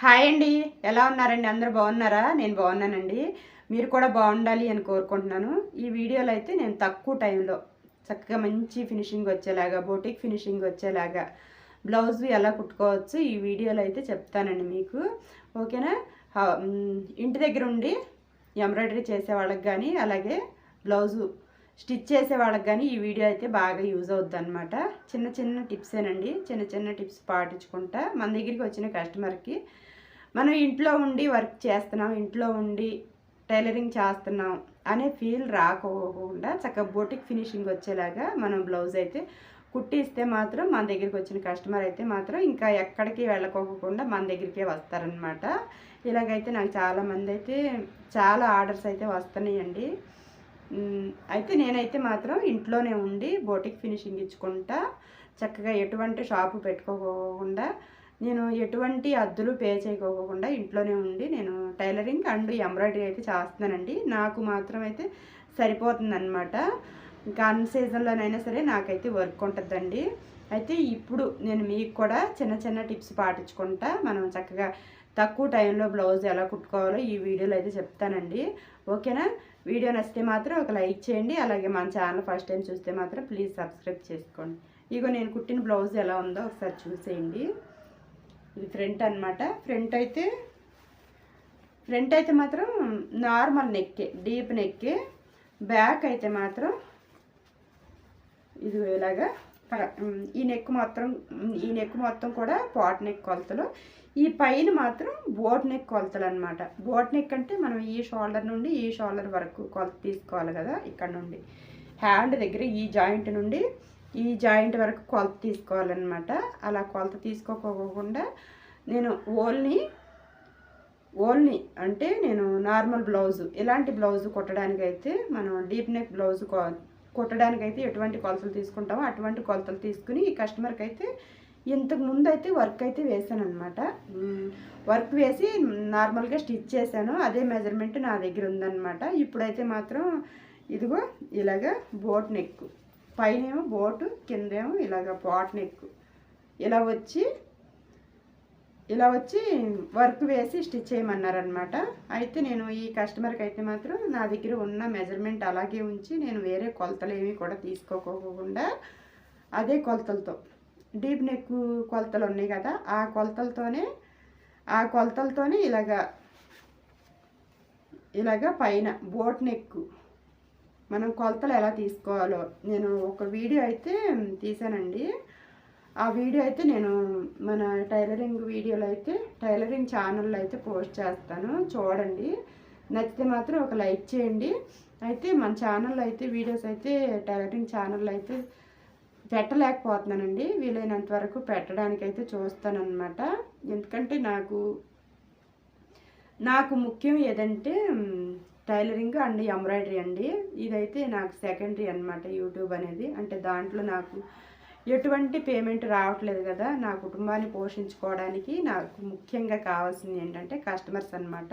Hi అండి. ఎలా ఉన్నారండి? అందరూ బాగున్నారా? నేను బాగున్నానండి. మీరు కూడా బాగుండాలి అని కోరుకుంటున్నాను. ఈ వీడియోలో అయితే నేను తక్కువ టైంలో చక్కగా మంచి ఫినిషింగ్ వచ్చేలాగా, బొటిక్ ఫినిషింగ్ వచ్చేలాగా బ్లౌజ్ ఎలా కుట్టుకోవచ్చు ఈ వీడియోలో అయితే చెప్తానండి మీకు. ఓకేనా? ఇంటి దగ్గర ఉండి ఎంబ్రాయిడరీ చేసే వాళ్ళకి కానీ, అలాగే బ్లౌజు స్టిచ్ చేసే వాళ్ళకి కానీ ఈ వీడియో అయితే బాగా యూజ్ అవుద్ది అనమాట. చిన్న చిన్న టిప్సేనండి. చిన్న చిన్న టిప్స్ పాటించుకుంటా మన దగ్గరికి వచ్చిన కస్టమర్కి మనం ఇంట్లో ఉండి వర్క్ చేస్తున్నాం, ఇంట్లో ఉండి టైలరింగ్ చేస్తున్నాం అనే ఫీల్ రాకోకుండా చక్కగా బొటిక్ ఫినిషింగ్ వచ్చేలాగా మనం బ్లౌజ్ అయితే కుట్టిస్తే మాత్రం మన దగ్గరికి వచ్చిన కస్టమర్ అయితే మాత్రం ఇంకా ఎక్కడికి వెళ్ళకోకుండా మన దగ్గరికే వస్తారనమాట. ఇలాగైతే నాకు చాలామంది అయితే చాలా ఆర్డర్స్ అయితే వస్తున్నాయండి. అయితే నేనైతే మాత్రం ఇంట్లోనే ఉండి బొటిక్ ఫినిషింగ్ ఇచ్చుకుంటా చక్కగా ఎటువంటి షాపు పెట్టుకోకుండా, నేను ఎటువంటి అద్దులు పే చేయకోకుండా ఇంట్లోనే ఉండి నేను టైలరింగ్ అండ్ ఎంబ్రాయిడరీ అయితే చేస్తున్నానండి. నాకు మాత్రం అయితే సరిపోతుందన్నమాట. ఇంకా అన్ సీజన్లోనైనా సరే నాకైతే వర్క్ ఉంటుందండి. అయితే ఇప్పుడు నేను మీకు కూడా చిన్న చిన్న టిప్స్ పాటించుకుంటా మనం చక్కగా తక్కువ టైంలో బ్లౌజ్ ఎలా కుట్టుకోవాలో ఈ వీడియోలో అయితే చెప్తానండి. ఓకేనా? వీడియో నచ్చితే మాత్రం ఒక లైక్ చేయండి. అలాగే మన ఛానల్ ఫస్ట్ టైం చూస్తే మాత్రం ప్లీజ్ సబ్స్క్రైబ్ చేసుకోండి. ఇగో నేను కుట్టిన బ్లౌజ్ ఎలా ఉందో ఒకసారి చూసేయండి. ఇది ఫ్రంట్ అనమాట. ఫ్రంట్ అయితే మాత్రం నార్మల్ నెక్కే, డీప్ నెక్కే. బ్యాక్ అయితే మాత్రం ఇది ఇలాగా ఈ నెక్ మొత్తం కూడా పాట్ నెక్ కొలతలు. ఈ పైన మాత్రం బోట్ నెక్ కొలతలు అనమాట. బోట్ నెక్ అంటే మనం ఈ షోల్డర్ నుండి ఈ షోల్డర్ వరకు కొలత తీసుకోవాలి కదా. ఇక్కడ నుండి హ్యాండ్ దగ్గర ఈ జాయింట్ నుండి ఈ జాయింట్ వరకు కొలత తీసుకోవాలన్నమాట. అలా కొలత తీసుకోకుండా నేను ఓన్లీ అంటే నేను నార్మల్ బ్లౌజు, ఇలాంటి బ్లౌజు కుట్టడానికైతే మనం డీప్ నెక్ బ్లౌజు కుట్టడానికైతే ఎటువంటి కొలతలు తీసుకుంటామో అటువంటి కొలతలు తీసుకుని ఈ కస్టమర్కి అయితే ఇంతకు ముందు అయితే వర్క్ అయితే వేసాను అనమాట. వర్క్ వేసి నార్మల్గా స్టిచ్ చేశాను. అదే మెజర్మెంట్ నా దగ్గర ఉందన్నమాట. ఇప్పుడైతే మాత్రం ఇదిగో ఇలాగా బోట్ నెక్, పైనేమో బోటు, కిందేమో ఇలాగ పాట్ నెక్ ఇలా వచ్చి వర్క్ వేసి స్టిచ్ చేయమన్నారనమాట. అయితే నేను ఈ కస్టమర్కి అయితే మాత్రం నా దగ్గర ఉన్న మెజర్మెంట్ అలాగే ఉంచి నేను వేరే కొలతలు ఏమీ కూడా తీసుకోకుండా అదే కొలతలతో, డీప్ నెక్ కొలతలు ఉన్నాయి కదా ఆ కొలతలతోనే ఇలాగా పైన బోట్ నెక్ మనం కొలతలు ఎలా తీసుకోవాలో నేను ఒక వీడియో అయితే తీసానండి. ఆ వీడియో అయితే నేను మన టైలరింగ్ ఛానల్లో అయితే పోస్ట్ చేస్తాను, చూడండి. నచ్చితే మాత్రం ఒక లైక్ చేయండి. అయితే మన ఛానల్లో అయితే వీడియోస్ అయితే టైలరింగ్ ఛానల్లో అయితే పెట్టలేకపోతున్నానండి. వీలైనంత వరకు పెట్టడానికి అయితే చూస్తానన్నమాట. ఎందుకంటే నాకు ముఖ్యం ఏదంటే టైలరింగ్ అండ్ ఎంబ్రాయిడరీ అండి. ఇదైతే నాకు సెకండరీ అనమాట యూట్యూబ్ అనేది. అంటే దాంట్లో నాకు ఎటువంటి పేమెంట్ రావట్లేదు కదా. నా కుటుంబాన్ని పోషించుకోవడానికి నాకు ముఖ్యంగా కావాల్సింది ఏంటంటే కస్టమర్స్ అనమాట.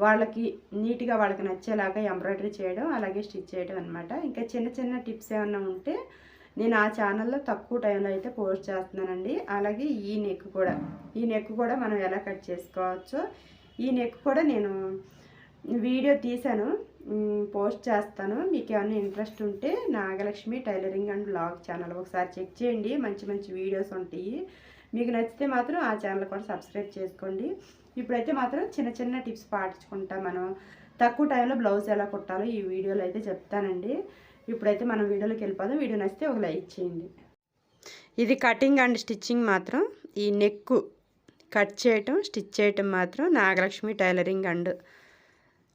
వాళ్ళకి నీట్గా వాళ్ళకి నచ్చేలాగా ఎంబ్రాయిడరీ చేయడం, అలాగే స్టిచ్ చేయడం అనమాట. ఇంకా చిన్న చిన్న టిప్స్ ఏమన్నా ఉంటే నేను ఆ ఛానల్లో తక్కువ టైంలో అయితే పోస్ట్ చేస్తున్నానండి. అలాగే ఈ నెక్ కూడా మనం ఎలా కట్ చేసుకోవచ్చో ఈ నెక్ కూడా నేను వీడియో తీశాను, పోస్ట్ చేస్తాను. మీకు ఏమైనా ఇంట్రెస్ట్ ఉంటే Nagalakshmi tailoring and blog channel ఒకసారి చెక్ చేయండి. మంచి మంచి వీడియోస్ ఉంటాయి. మీకు నచ్చితే మాత్రం ఆ ఛానల్ కూడా సబ్స్క్రైబ్ చేసుకోండి. ఇప్పుడైతే మాత్రం చిన్న చిన్న టిప్స్ పాటించుకుంటా మనం తక్కువ టైంలో బ్లౌజ్ ఎలా కుట్టాలో ఈ వీడియోలో అయితే చెప్తానండి. ఇప్పుడైతే మనం వీడియోలోకి వెళ్ళిపోదాం. వీడియో నచ్చితే ఒక లైక్ చేయండి. ఇది కటింగ్ అండ్ స్టిచ్చింగ్ మాత్రం, ఈ నెక్ కట్ చేయటం స్టిచ్ చేయటం మాత్రం నాగలక్ష్మి టైలరింగ్ అండ్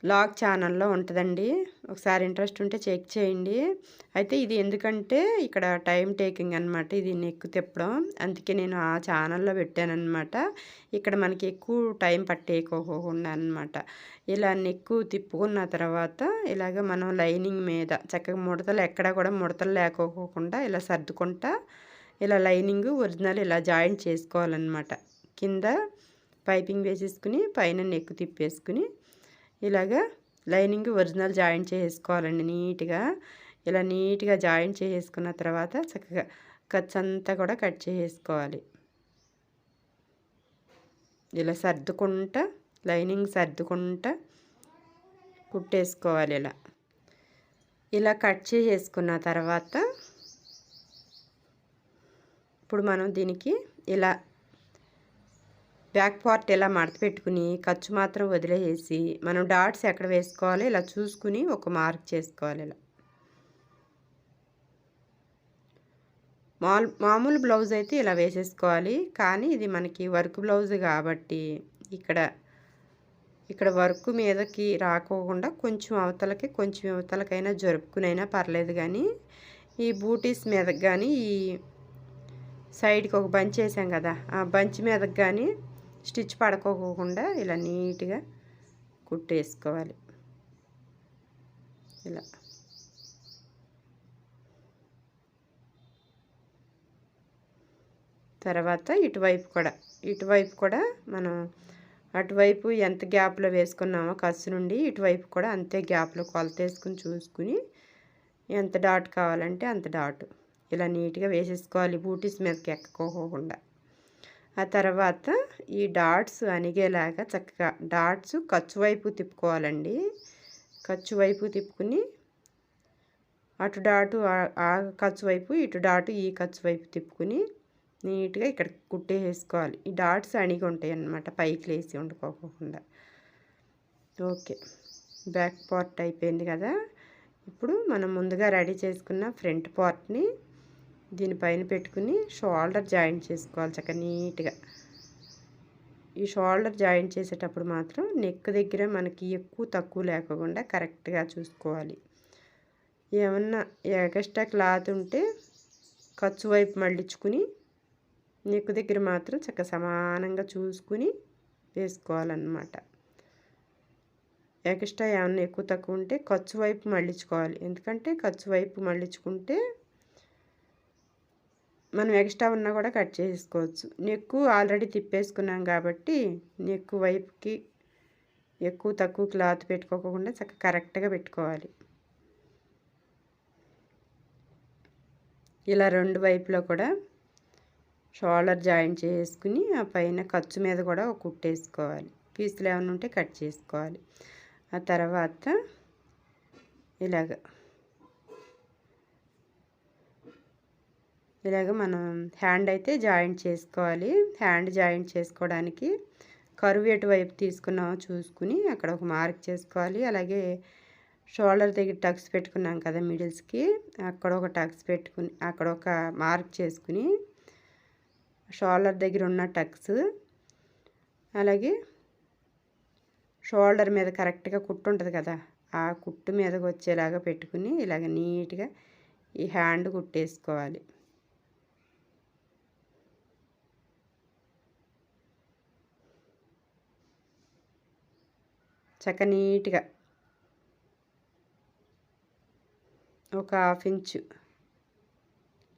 బ్లాగ్ ఛానల్లో ఉంటుందండి. ఒకసారి ఇంట్రెస్ట్ ఉంటే చెక్ చేయండి. అయితే ఇది ఎందుకంటే ఇక్కడ టైం టేకింగ్ అనమాట, ఇది నెక్ తిప్పడం. అందుకే నేను ఆ ఛానల్లో పెట్టానమాట. ఇక్కడ మనకి ఎక్కువ టైం పట్టేయకోకుండా అనమాట. ఇలా నెక్ తిప్పుకున్న తర్వాత ఇలాగ మనం లైనింగ్ మీద చక్కగా ముడతలు ఎక్కడా కూడా ముడతలు లేకోకుండా ఇలా సర్దుకుంటా ఇలా లైనింగ్ ఒరిజినల్ ఇలా జాయింట్ చేసుకోవాలన్నమాట. కింద పైపింగ్ వేసేసుకుని పైన నెక్ తిప్పేసుకుని ఇలాగా లైనింగ్ ఒరిజినల్ జాయింట్ చేసుకోవాలండి. ఇలా నీట్గా జాయింట్ చేసుకున్న తర్వాత చక్కగా ఖర్చు అంతా కూడా కట్ చేసుకోవాలి. ఇలా సర్దుకుంటా లైనింగ్ సర్దుకుంటా కుట్టేసుకోవాలి. ఇలా కట్ చేసుకున్న తర్వాత ఇప్పుడు మనం దీనికి ఇలా బ్యాక్ పార్ట్ ఇలా మడత పెట్టుకుని ఖర్చు మాత్రం వదిలేసి మనం డాట్స్ ఎక్కడ వేసుకోవాలి ఇలా చూసుకుని ఒక మార్క్ చేసుకోవాలి. ఇలా మామూలు బ్లౌజ్ అయితే ఇలా వేసేసుకోవాలి. కానీ ఇది మనకి వర్క్ బ్లౌజ్ కాబట్టి ఇక్కడ వర్క్ మీదకి రాకోకుండా కొంచెం అవతలకి కొంచెం అవతలకైనా జరుపుకునైనా పర్లేదు. కానీ ఈ బూటీస్ మీదకి కానీ ఈ సైడ్కి ఒక బంచ్ వేసాం కదా, ఆ బంచ్ మీదకి కానీ స్టిచ్ పడుకోకుండా ఇలా నీట్గా కుట్టేసుకోవాలి. ఇలా తర్వాత ఇటువైపు కూడా మనం అటువైపు ఎంత గ్యాప్లో వేసుకున్నామో ఖర్చు నుండి ఇటువైపు కూడా అంతే గ్యాప్లో కొలత వేసుకుని చూసుకుని ఎంత డాట్ కావాలంటే అంత డాట్ ఇలా నీట్గా వేసేసుకోవాలి, బూటీస్ మీదకి ఎక్కకోకుండా. ఆ తర్వాత ఈ డాట్స్ అణిగేలాగా చక్కగా డాట్స్ ఖర్చు వైపు తిప్పుకోవాలండి. ఖర్చు వైపు తిప్పుకుని అటు డాటు ఆ ఖర్చు వైపు, ఇటు డాటు ఈ ఖర్చు వైపు తిప్పుకుని నీట్గా ఇక్కడ కుట్టేసుకోవాలి. ఈ డాట్స్ అణిగి ఉంటాయి అన్నమాట, పైకి లేసి వండుకోకుండా. ఓకే, బ్యాక్ పార్ట్ అయిపోయింది కదా. ఇప్పుడు మనం ముందుగా రెడీ చేసుకున్న ఫ్రంట్ పార్ట్ని దీనిపైన పెట్టుకుని షోల్డర్ జాయింట్ చేసుకోవాలి చక్కగా నీట్గా. ఈ షోల్డర్ జాయింట్ చేసేటప్పుడు మాత్రం నెక్ దగ్గర మనకి ఎక్కువ తక్కువ లేకుండా కరెక్ట్గా చూసుకోవాలి. ఏమన్నా ఎక్స్ట్రా క్లాత్ ఉంటే ఖర్చు వైపు మళ్ళించుకుని నెక్ దగ్గర మాత్రం చక్కగా సమానంగా చూసుకుని వేసుకోవాలన్నమాట. ఎక్స్ట్రా ఏమన్నా ఎక్కువ తక్కువ ఉంటే ఖర్చు వైపు మళ్ళించుకోవాలి. ఎందుకంటే ఖర్చు వైపు మళ్ళించుకుంటే మనం ఎక్స్ట్రా ఉన్నా కూడా కట్ చేసుకోవచ్చు. నెక్కు ఆల్రెడీ తిప్పేసుకున్నాం కాబట్టి నెక్కు వైపుకి ఎక్కువ తక్కువ క్లాత్ పెట్టుకోకుండా చక్కగా కరెక్ట్గా పెట్టుకోవాలి. ఇలా రెండు వైపులో కూడా షోల్డర్ జాయింట్ చేసుకుని ఆ పైన ఖర్చు మీద కూడా ఒక కుట్టేసుకోవాలి. పీసులు ఏమైనా ఉంటే కట్ చేసుకోవాలి. ఆ తర్వాత ఇలాగ మనం హ్యాండ్ అయితే జాయింట్ చేసుకోవాలి. హ్యాండ్ జాయింట్ చేసుకోవడానికి కరువు ఎటువైపు తీసుకున్నామో చూసుకుని అక్కడ ఒక మార్క్ చేసుకోవాలి. అలాగే షోల్డర్ దగ్గర టక్స్ పెట్టుకున్నాం కదా మిడిల్స్కి, అక్కడ ఒక టక్స్ పెట్టుకుని అక్కడ ఒక మార్క్ చేసుకుని షోల్డర్ దగ్గర ఉన్న టక్స్ అలాగే షోల్డర్ మీద కరెక్ట్గా కుట్టు ఉంటుంది కదా, ఆ కుట్టు మీదకి వచ్చేలాగా పెట్టుకుని ఇలాగ నీట్గా ఈ హ్యాండ్ కుట్టేసుకోవాలి. చక్క నీట్గా ఒక 1/2 ఇంచు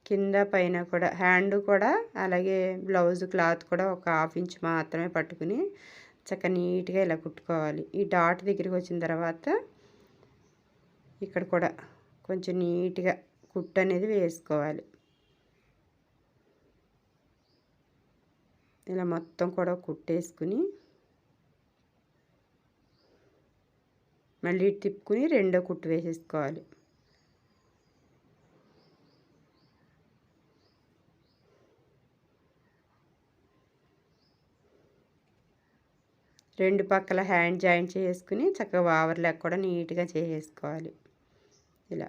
కింద పైన కూడా హ్యాండ్ కూడా అలాగే బ్లౌజ్ క్లాత్ కూడా ఒక 1/2 ఇంచు మాత్రమే పట్టుకుని చక్క నీట్గా ఇలా కుట్టుకోవాలి. ఈ డాట్ దగ్గరికి వచ్చిన తర్వాత ఇక్కడ కూడా కొంచెం నీట్గా కుట్టు అనేది వేసుకోవాలి. ఇలా మొత్తం కూడా కుట్టేసుకుని మళ్ళీ తిప్పుకుని రెండో కుట్టు వేసేసుకోవాలి. రెండు పక్కల హ్యాండ్ జాయింట్ చేసుకుని చక్కగా ఓవర్లాక్ కూడా నీట్గా చేసేసుకోవాలి. ఇలా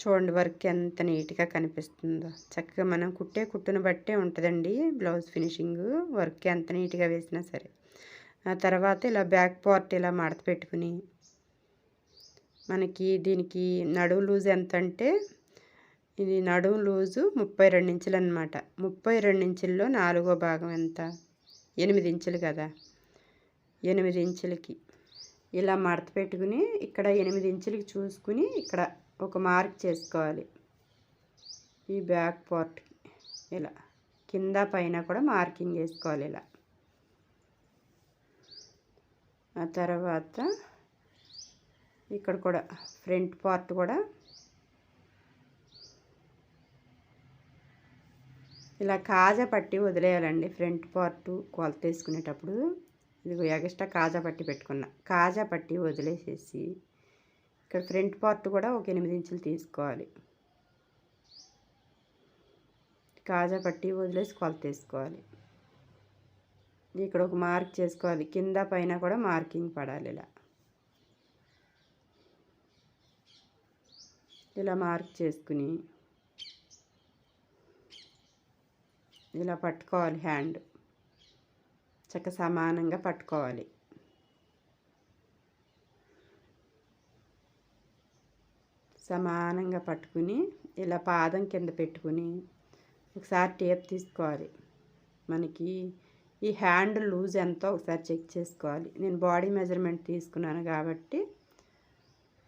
చూడండి వర్క్ ఎంత నీట్గా కనిపిస్తుందో. చక్కగా మనం కుట్టే కుట్టును బట్టే ఉంటుందండి బ్లౌజ్ ఫినిషింగ్, వర్క్ ఎంత నీట్గా వేసినా సరే. ఆ తర్వాత ఇలా బ్యాక్ పార్ట్ ఇలా మడత పెట్టుకుని మనకి దీనికి నడుము లూజ్ ఎంత అంటే ఇది నడుము లూజు 32 ఇంచులు అనమాట. 32 ఇంచుల్లో 4వ భాగం ఎంత, 8 ఇంచులు కదా. 8 ఇంచులకి ఇలా మడత పెట్టుకుని ఇక్కడ 8 ఇంచులకి చూసుకుని ఇక్కడ ఒక మార్క్ చేసుకోవాలి. ఈ బ్యాక్ పార్ట్కి ఇలా కింద పైన కూడా మార్కింగ్ వేసుకోవాలి. ఇలా ఆ తర్వాత ఇక్కడ కూడా ఫ్రంట్ పార్ట్ కూడా ఇలా కాజా పట్టి వదిలేయాలండి. ఫ్రంట్ పార్ట్ కొలత వేసుకునేటప్పుడు ఇదిగో ఎగస్ట్రా కాజా పట్టి పెట్టుకున్నా. కాజా పట్టి వదిలేసేసి ఇక్కడ ఫ్రంట్ పార్ట్ కూడా ఒక 8 ఇంచులు తీసుకోవాలి. కాజా పట్టి వదిలేసి కొలత వేసుకోవాలి. ఇక్కడ ఒక మార్క్ చేసుకోవాలి. కింద పైన కూడా మార్కింగ్ పడాలి. ఇలా మార్క్ చేసుకుని ఇలా పట్టుకోవాలి. హ్యాండ్ చక్కగా సమానంగా పట్టుకోవాలి. సమానంగా పట్టుకుని ఇలా పాదం కింద పెట్టుకుని ఒకసారి టేప్ తీసుకోవాలి. మనకి ఈ హ్యాండ్ లూజ్ ఎంతో ఒకసారి చెక్ చేసుకోవాలి. నేను బాడీ మెజర్మెంట్ తీసుకున్నాను కాబట్టి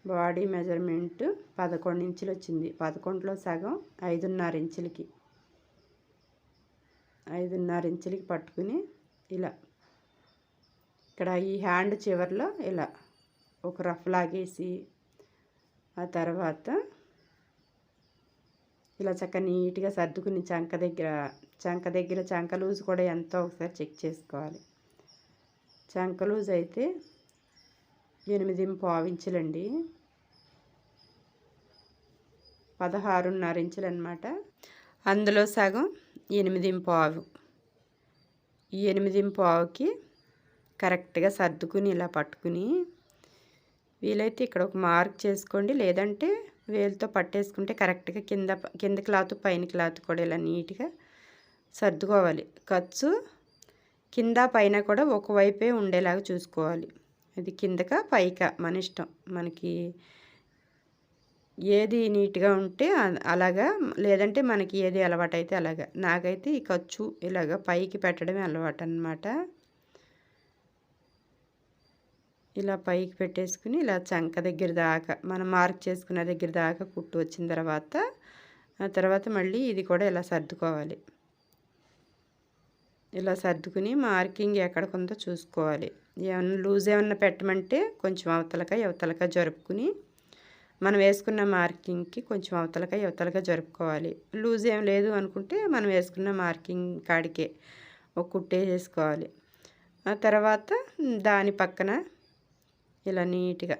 బాడీ మెజర్మెంట్ 11 ఇంచులు వచ్చింది. 11లో సగం 5.5 ఇంచులకి 5.5 ఇంచులకి పట్టుకుని ఇలా ఇక్కడ ఈ హ్యాండ్ చివర్లో ఇలా ఒక రఫ్ లాగేసి ఆ తర్వాత ఇలా చక్కగా నీట్గా సర్దుకుని చంక లూజ్ కూడా ఎంతో ఒకసారి చెక్ చేసుకోవాలి. చంక లూజ్ అయితే 8.5 ఇంచులండి. 16.5 ఇంచులు అన్నమాట. అందులో సగం 8.5. ఈ 8.5కి కరెక్ట్గా సర్దుకుని ఇలా పట్టుకుని వీలైతే ఇక్కడ ఒక మార్క్ చేసుకోండి. లేదంటే వేలుతో పట్టేసుకుంటే కరెక్ట్గా కింద క్లాత్ పైన క్లాత్ కూడా ఇలా నీట్గా సర్దుకోవాలి. ఖర్చు కింద పైన కూడా ఒకవైపే ఉండేలాగా చూసుకోవాలి. ఇది కిందక పైక మన ఇష్టం. మనకి ఏది నీట్గా ఉంటే అలాగా, లేదంటే మనకి ఏది అలవాటు అయితే అలాగా. నాకైతే ఈ ఖర్చు ఇలాగ పైకి పెట్టడమే అలవాటు అన్నమాట. ఇలా పైకి పెట్టేసుకుని ఇలా చంక దగ్గర దాకా మనం మార్క్ చేసుకున్న దగ్గర దాకా కుట్టు వచ్చిన తర్వాత ఆ తర్వాత మళ్ళీ ఇది కూడా ఇలా సర్దుకోవాలి. ఇలా సర్దుకుని మార్కింగ్ ఎక్కడికి ఉందో చూసుకోవాలి. ఏమన్నా లూజ్ ఏమన్నా పెట్టమంటే కొంచెం అవతలక జరుపుకుని మనం వేసుకున్న మార్కింగ్కి కొంచెం అవతలక జరుపుకోవాలి. లూజ్ ఏం లేదు అనుకుంటే మనం వేసుకున్న మార్కింగ్ కాడికే ఒక కుట్టేసుకోవాలి. ఆ తర్వాత దాని పక్కన ఇలా నీట్గా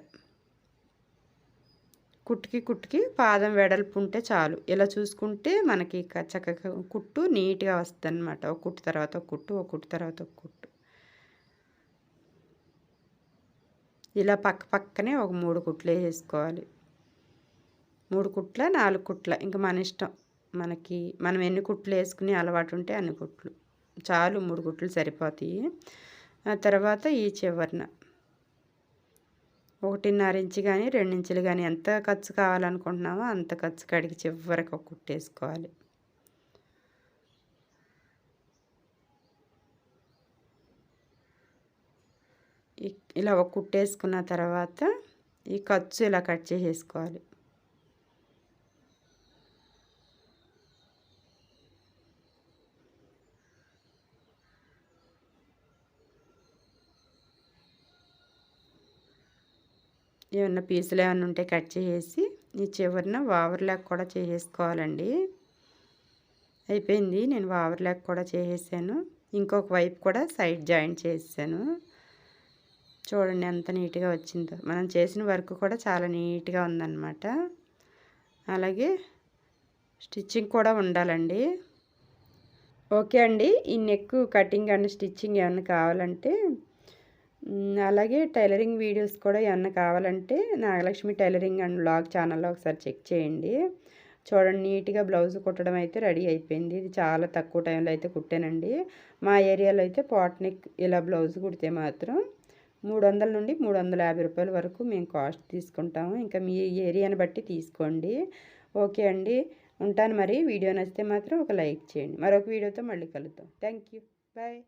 కుట్టుకి పాదం వెడల్పు ఉంటే చాలు. ఇలా చూసుకుంటే మనకి చక్కగా కుట్టు నీట్గా వస్తుంది అన్నమాట. ఒక కుట్టు తర్వాత ఒక కుట్టు, ఒక కుట్టు తర్వాత ఒక కుట్టు. ఇలా పక్కనే ఒక 3 కుట్లు వేసుకోవాలి. 3 కుట్ల 4 కుట్ల ఇంకా మన ఇష్టం. మనం ఎన్ని కుట్లు వేసుకుని అలవాటు ఉంటే అన్ని కుట్లు చాలు. 3 కుట్లు సరిపోతాయి. ఆ తర్వాత ఈ చివరన 1.5 ఇంచు కానీ 2 ఇంచులు కానీ ఎంత ఖర్చు కావాలనుకుంటున్నామో అంత ఖర్చు కడిగి చివరికి ఒక కుట్టేసుకోవాలి. ఇలా ఒక కుట్టేసుకున్న తర్వాత ఈ ఖర్చు ఇలా కట్ చేసేసుకోవాలి. ఏమన్నా పీసులు ఏమన్నా ఉంటే కట్ చేసేసి ఈ చివరిన ఓవర్లాక్ కూడా చేసేసుకోవాలండి. అయిపోయింది. నేను ఓవర్లాక్ కూడా చేసేసాను. ఇంకొక వైపు కూడా సైడ్ జాయింట్ చేసాను. చూడండి ఎంత నీట్గా వచ్చిందో. మనం చేసిన వర్క్ కూడా చాలా నీట్గా ఉందన్నమాట. అలాగే స్టిచ్చింగ్ కూడా ఉండాలండి. ఓకే అండి. ఈ నెక్ కటింగ్ అండ్ స్టిచ్చింగ్ ఏమన్నా కావాలంటే అలాగే టైలరింగ్ వీడియోస్ కూడా ఏమన్నా కావాలంటే నాగలక్ష్మి టైలరింగ్ అండ్ వ్లాగ్ ఛానల్లో ఒకసారి చెక్ చేయండి. చూడండి నీట్గా బ్లౌజ్ కుట్టడం అయితే రెడీ అయిపోయింది. ఇది చాలా తక్కువ టైంలో అయితే కుట్టానండి. మా ఏరియాలో అయితే పాట్ నెక్ ఇలా బ్లౌజ్ కుడితే మాత్రం 300 నుండి 350 రూపాయల వరకు మేము కాస్ట్ తీసుకుంటాము. ఇంకా మీ ఏరియాని బట్టి తీసుకోండి. ఓకే అండి, ఉంటాను మరి. వీడియో నచ్చితే మాత్రం ఒక లైక్ చేయండి. మరొక వీడియోతో మళ్ళీ కలుద్దాం. Thank you. బాయ్.